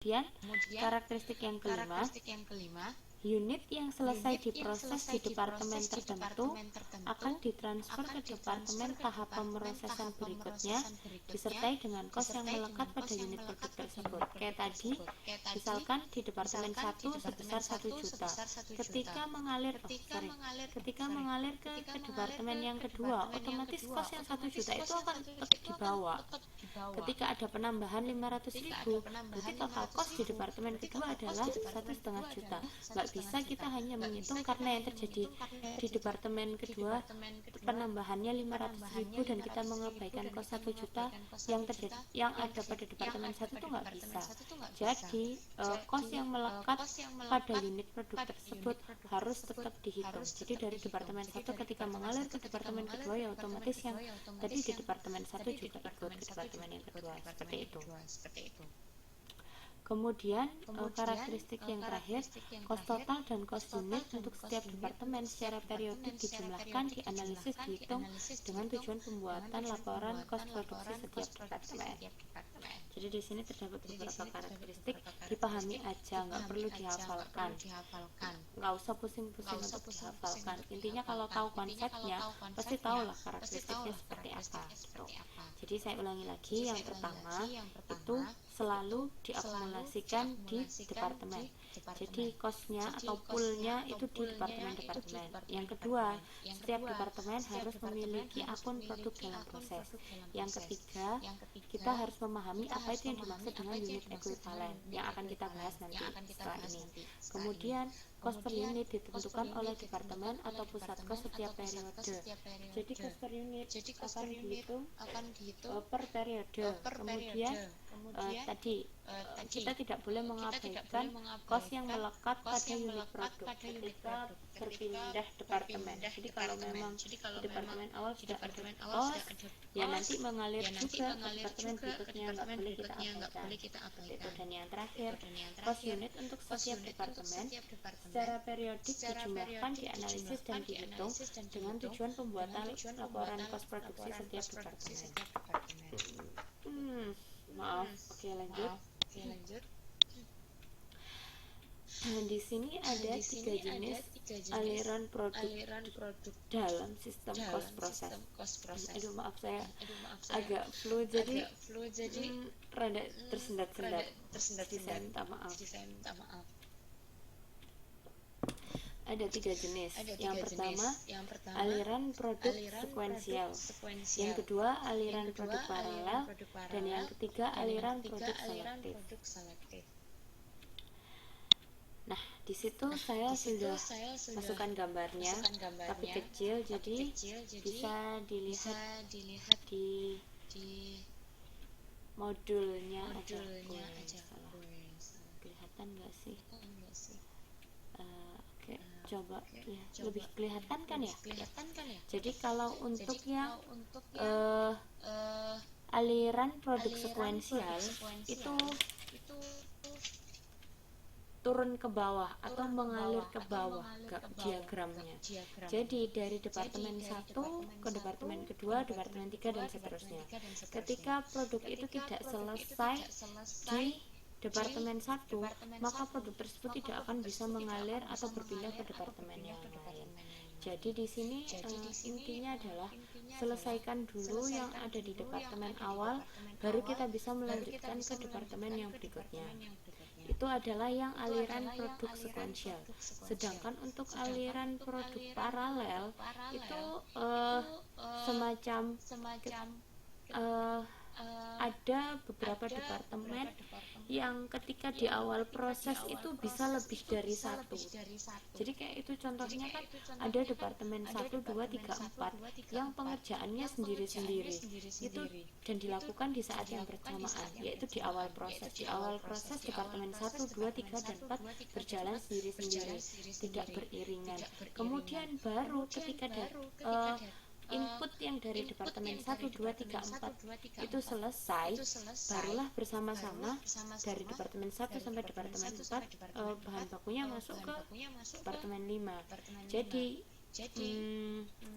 Kemudian karakteristik yang kelima, unit yang selesai diproses di departemen tertentu akan ditransfer ke departemen tahap pemrosesan berikutnya disertai dengan kos yang melekat pada unit produk tersebut. Kayak tadi, misalkan di departemen 1 sebesar 1 juta. Ketika mengalir ke departemen yang kedua, otomatis kos yang 1 juta itu akan tetap dibawa. Ketika ada penambahan 500.000, berarti total kos di departemen kedua adalah 1,5 juta. Nggak bisa kita hanya menghitung karena yang terjadi di departemen kedua penambahannya 500.000 dan kita mengabaikan kos 1 juta yang ada pada departemen 1 itu nggak bisa. Jadi kos yang melekat pada unit produk tersebut harus tetap dihitung. Jadi dari departemen 1 ketika mengalir ke departemen kedua, ya otomatis yang tadi di departemen 1 juga ikut ke departemen yang kedua, seperti itu. Kemudian karakteristik yang terakhir, kos total dan kos unit untuk setiap departemen secara periodik dijumlahkan, dianalisis, dihitung dengan tujuan pembuatan laporan kos produksi setiap departemen. Jadi di sini terdapat beberapa karakteristik, dipahami aja, nggak perlu dihafalkan, nggak usah pusing-pusing untuk dihafalkan. Intinya kalau tahu konsepnya, pasti tahulah karakteristiknya seperti apa. Gitu. Jadi saya ulangi lagi, yang pertama itu selalu diakumulasikan di departemen. Jadi kosnya atau poolnya itu di departemen-departemen. Yang kedua, setiap departemen harus memiliki akun produk dalam proses. Yang ketiga, kita harus memahami apa itu yang dimaksud dengan unit ekuivalen yang akan kita bahas nanti setelah ini. Kemudian kos per unit ditentukan oleh departemen atau pusat kos setiap periode. Jadi kos per unit akan dihitung per periode. Kemudian tadi kita tidak boleh mengabaikan kos yang melekat pada unit produk ketika berpindah departemen. Jadi kalau memang di departemen awal sudah ada kos, ya nanti mengalir juga ke departemen berikutnya, nggak boleh kita abaikan. Dan yang terakhir, kos unit untuk setiap departemen secara periodik dijumlahkan, dianalisis dan dihitung dengan tujuan pembuatan laporan kos produksi setiap departemen. Oke, lanjut. Di sini ada 3 jenis aliran produk dalam sistem kos proses. Maaf saya agak flu, jadi rada tersendat-sendat. Saya minta maaf. Ada 3 jenis. Yang pertama, aliran produk sekuensial. Yang kedua, aliran produk paralel. Dan yang ketiga, aliran produk selektif. Nah, di situ saya sudah masukkan gambarnya, tapi kecil, jadi bisa dilihat di modulnya aja. Kelihatan nggak sih? Oke, coba ya, lebih kelihatan kan ya? Jadi kalau untuk yang aliran produk sekuensial itu turun ke bawah atau mengalir ke bawah diagramnya. Jadi dari departemen 1 ke departemen kedua, departemen 3 dan seterusnya. Ketika produk itu tidak selesai di departemen 1, maka produk tersebut tidak akan bisa mengalir atau berpindah ke departemen yang lain. Jadi di sini intinya adalah selesaikan dulu yang ada di departemen awal, baru kita bisa melanjutkan ke departemen yang berikutnya. Itu adalah yang aliran produk sekuensial. Sedangkan untuk aliran produk paralel itu semacam ada beberapa departemen yang ketika di awal proses itu bisa lebih dari satu. Jadi kayak itu contohnya kan ada departemen 1, 2, 3, 4 yang pengerjaannya sendiri-sendiri itu dan dilakukan di saat yang bersamaan, yaitu di awal proses. Di awal proses departemen 1, 2, 3, dan 4 berjalan sendiri-sendiri, tidak beriringan. Kemudian baru ketika input yang dari departemen 1, 2, 3, 4 itu selesai, barulah bersama-sama dari departemen 1 sampai departemen 4 bahan bakunya masuk ke departemen 5. Jadi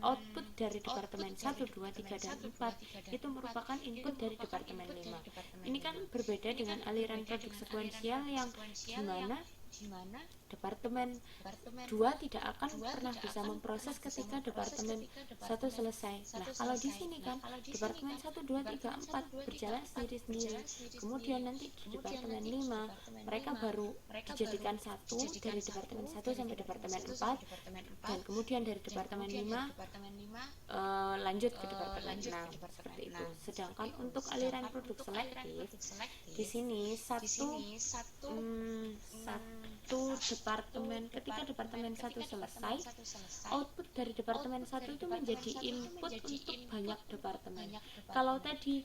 output dari departemen 1, 2, 3, dan 4 itu merupakan input dari departemen 5. Ini kan berbeda dengan aliran produk sekuensial yang dimana departemen 2 tidak akan pernah bisa memproses ketika departemen 1 selesai. Nah, kalau di sini kan departemen 1, 2, 3, 4 berjalan sendiri-sendiri. Kemudian nanti di departemen 5 mereka baru dijadikan satu dari departemen 1 sampai departemen 4, dan kemudian dari departemen 5 lanjut ke departemen 6 seperti itu. Sedangkan untuk aliran produk selektif di sini satu departemen, ketika departemen 1 selesai, output dari departemen 1 itu menjadi input untuk banyak departemen. Kalau tadi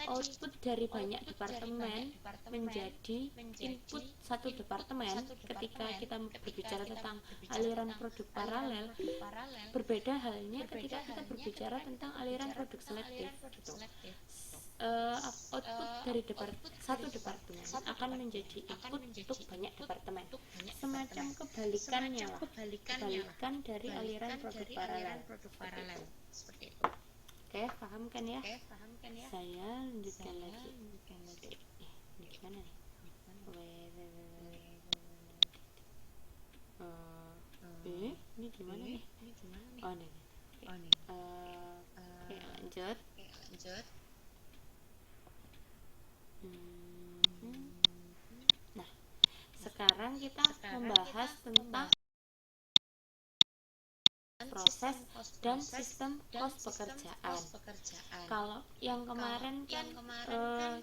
output dari banyak departemen menjadi input satu departemen, ketika kita berbicara tentang aliran produk paralel, berbeda halnya ketika kita berbicara tentang aliran produk selektif gitu. Output dari satu departemen akan menjadi input untuk banyak departemen, semacam kebalikannya lah, kebalikan dari aliran produk paralel seperti itu. Oke, paham kan ya? Saya lanjutkan lagi. Ini gimana nih? Ini gimana nih? Oh, ini. Oke, lanjut. Nah, sekarang kita membahas tentang proses dan sistem kos pekerjaan. Kalau yang kemarin kan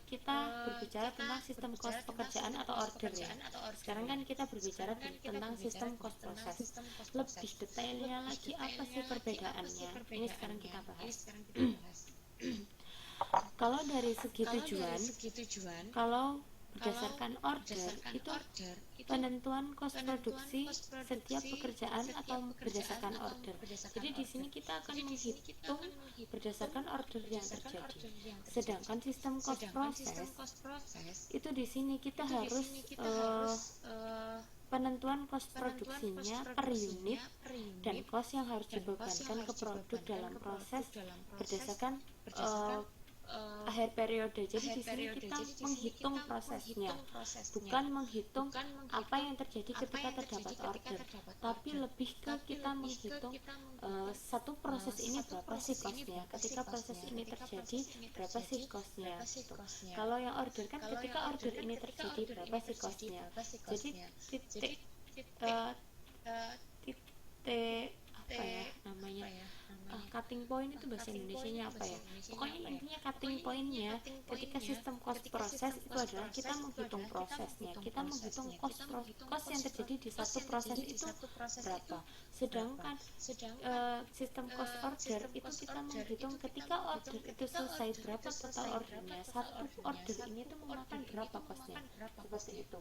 kita berbicara tentang sistem kos pekerjaan atau order ya. Sekarang kan kita berbicara tentang sistem kos proses. Lebih detailnya lagi apa sih perbedaannya? Ini sekarang kita bahas. Kalau dari segi tujuan, kalau berdasarkan order itu penentuan kos produksi setiap pekerjaan atau berdasarkan order. Jadi di sini kita akan menghitung berdasarkan order yang terjadi. Sedangkan sistem kos proses itu di sini kita harus penentuan kos produksinya per unit dan kos yang harus dibebankan ke produk dalam proses berdasarkan akhir periode. Jadi di sini kita menghitung prosesnya, bukan menghitung apa yang terjadi ketika terdapat order, tapi lebih ke kita menghitung satu proses ini berapa sih kosnya, ketika proses ini terjadi berapa sih kosnya gitu. Kalau yang order kan ketika order ini terjadi berapa sih kosnya. Jadi titik apa ya namanya, cutting point itu bahasa Indonesianya apa ya, pokoknya intinya cutting pointnya ketika sistem cost proses itu adalah kita menghitung prosesnya, kita menghitung cost yang terjadi di satu proses itu berapa. Sedangkan sistem cost order itu kita menghitung ketika order itu selesai berapa total ordernya, satu order ini itu memakan berapa costnya, seperti itu.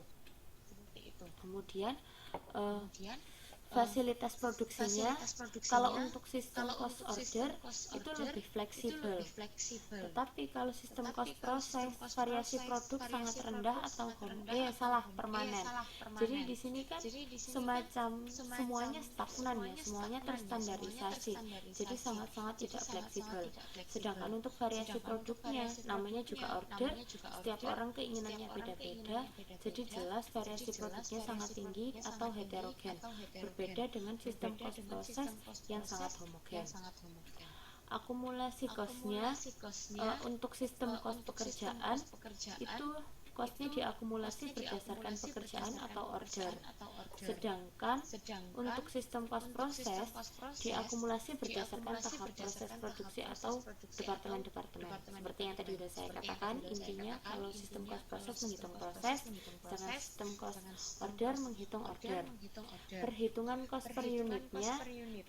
Kemudian fasilitas produksinya, kalau untuk sistem cost order itu lebih fleksibel. Tetapi kalau sistem cost proses, variasi produk sangat rendah atau permanen. Jadi di sini kan semacam semuanya stagnan ya, semuanya terstandarisasi. Jadi sangat-sangat tidak fleksibel. Sedangkan untuk variasi produknya, namanya juga order, setiap orang keinginannya beda-beda. Jadi jelas variasi produknya sangat tinggi atau heterogen. Berbeda dengan sistem cost proses yang sangat homogen. Akumulasi costnya untuk sistem cost pekerjaan itu costnya diakumulasi berdasarkan pekerjaan atau order. Sedangkan untuk sistem cost proses diakumulasi berdasarkan tahap proses produksi atau departemen-departemen. Seperti yang tadi sudah saya katakan, intinya kalau sistem cost proses menghitung proses, sedangkan sistem cost order menghitung order. Perhitungan cost per unitnya,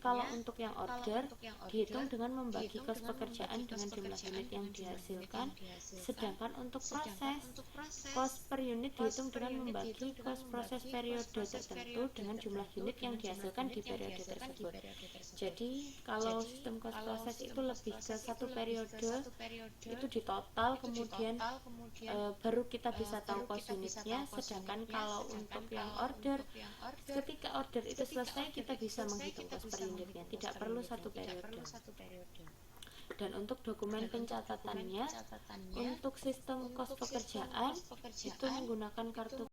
kalau untuk yang order dihitung dengan membagi cost pekerjaan dengan jumlah unit yang dihasilkan, sedangkan untuk proses Cost per unit dihitung dengan membagi cost proses periode tertentu dengan jumlah unit yang dihasilkan di periode tersebut. Jadi kalau sistem cost proses itu lebih ke satu periode itu di total, kemudian baru kita bisa tahu cost unitnya. Sedangkan kalau untuk yang order, ketika order itu selesai kita bisa menghitung cost per unitnya, tidak perlu satu periode. Dan untuk dokumen pencatatannya, untuk sistem kos pekerjaan itu menggunakan kartu